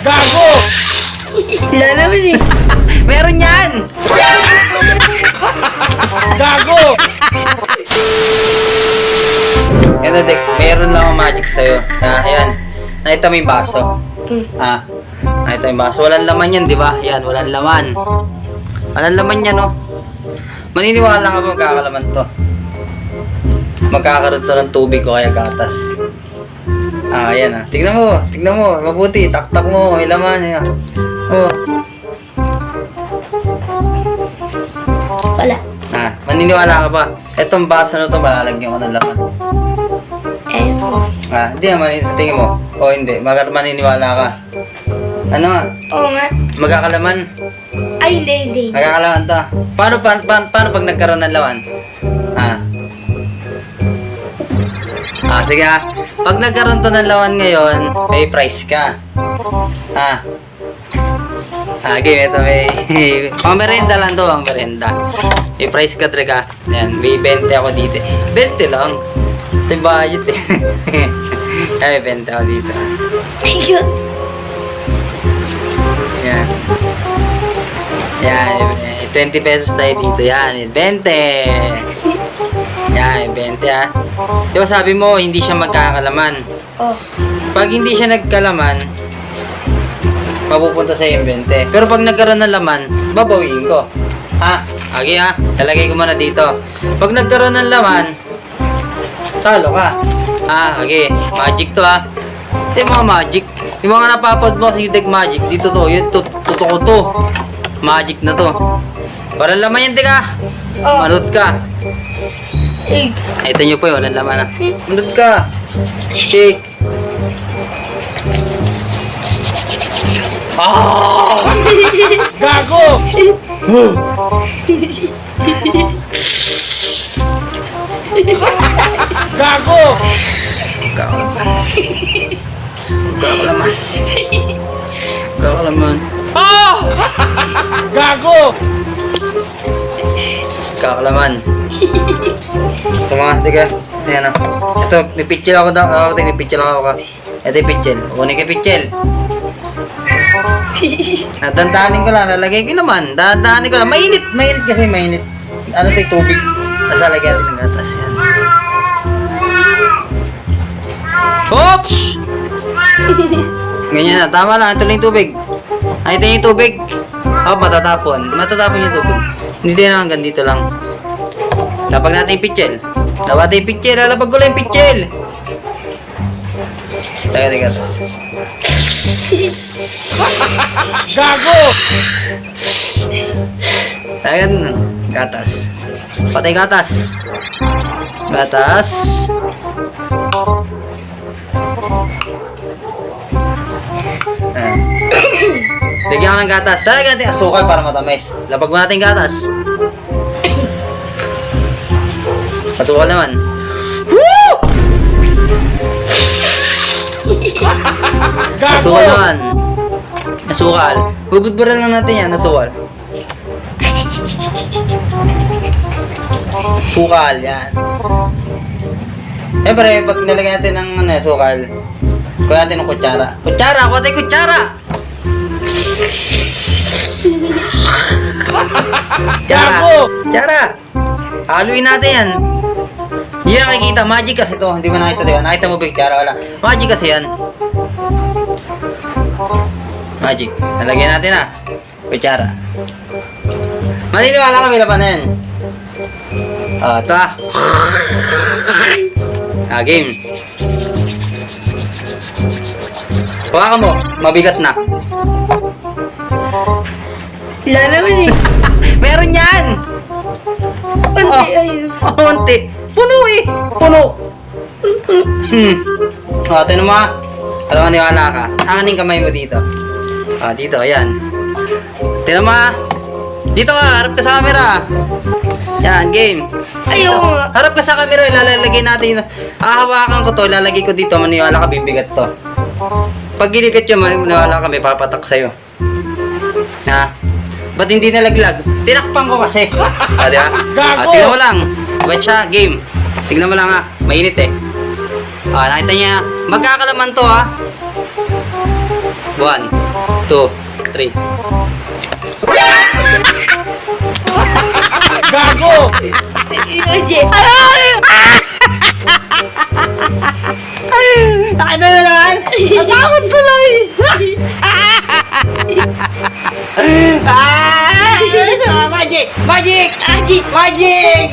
Gago! Wala naman eh. Meron yan! Gago! Ito, Dek, meron lang akong magic sa'yo. Ayan. Nakita mo yung baso. Nakita mo yung baso. Walang laman yan, di ba? Yan, walang laman. Walang laman yan, no? Maniniwala ka ba magkakalaman to? Magkakaroon to ng tubig o kaya gatas. Ayan tignan mo, mabuti, taktak mo, may laman, yan. Wala. Maniniwala ka ba? Etong baso na to, malalagyan ko ng laman. Hindi naman, sa tingin mo. O hindi, maniniwala ka. Ano nga? Oo nga. Magkakalaman? Ay, hindi. Magkakalaman to. Paano pag nagkaroon ng laman? Sige pag nagkaroon to ng laman ngayon, may price ka. Game ito, may pang-merenda lang to, pang-merenda. May price ka, Trika. Yan, may 20 ako dito. 20 lang. Ito yung budget eh. Ay, 20 ako dito. Thank you. Yan. Yan, 20 pesos tayo dito. Yan, 20. Yan, 20 Di ba sabi mo, hindi siya magkakalaman? Oh. Pag hindi siya nagkalaman, mapupunta sa yung 20. Pero pag nagkaroon ng laman, babawiin ko. Talagay ko muna dito. Pag nagkaroon ng laman, talo ka. Magic to Ito yung mga magic. Yung mga napapad mo sa Deck Magic, dito to. Yun, totoo to. Magic na to. Walang laman yan, Deka. Manood ka. Ito nyo po walang laman Manood ka. Shake. Gago! Gago! Kakalaman. Gago! Kakalaman. Ito mga, tiga. Ayan Ito, may pitchel ako daw. May pitchel ako. Ito yung pitchel. Kunin ko yung pitchel. Dandanin ko lang. Lalagay ko naman. Dandanin ko lang. Mainit kasi, mainit. Ano ito yung tubig? Nasa lagyan natin ng gatas. Yan. Oops! Ganyan na. Tama lang. Ito lang yung tubig. Ito yung tubig. Matatapon. Matatapon yung tubig. Hindi na hanggang dito lang. Lapag natin yung pitchel. Lapag ko lang yung pitchel. Taga. Gago! Tagan. Gatas. Patay gatas. Gatas. Bigyan ko ng gatas. Talagyan natin asukal para matamis. Lapag mo natin gatas. Asukal naman. Woo! Gago! Asukal naman. Asukal. Bubudburan lang natin yan. Asukal. Asukal. Yan. Siyempre, pag nilagyan natin ng asukal, kuha natin ng kutsara. Kutsara! Kuha tayo kutsara! Kutsara! Haluin natin yan. Hindi na nakikita. Magic kasi to. Hindi mo nakita, diba? Nakita mo ba yung kutsara? Wala. Magic kasi yan. Magic. Nalagyan natin kutsara. Maniniwala kami laban na yan. Ito game. Kuha ka mo. Mabigat na. Wala naman eh. Meron yan! Unti, ayun. Unti. Puno eh. Puno. Tinan mo alam mo, niwala ka. Aning kamay mo dito. Dito, ayan. Tinan mo dito ka, harap ka sa camera. Yan, game. Ayaw Dito. nga. Harap ka sa camera, ilalagay natin. Hahawakan ko to, ilalagay ko dito. Maniwala ka, bibigat to. Pag ginigat yun, maniwala ka, may papatak sa'yo. Ba't hindi nalaglag? Tinakpan ko kasi. Di ba? Gago! Tignan mo lang. Wait siya, game. Tignan mo lang mainit eh. Nakita niya, magkakalaman to 1 2, 3. Gago! Emoji. Ano na naman? Ang takot tuloy! Magic! Magic! Adi. Magic!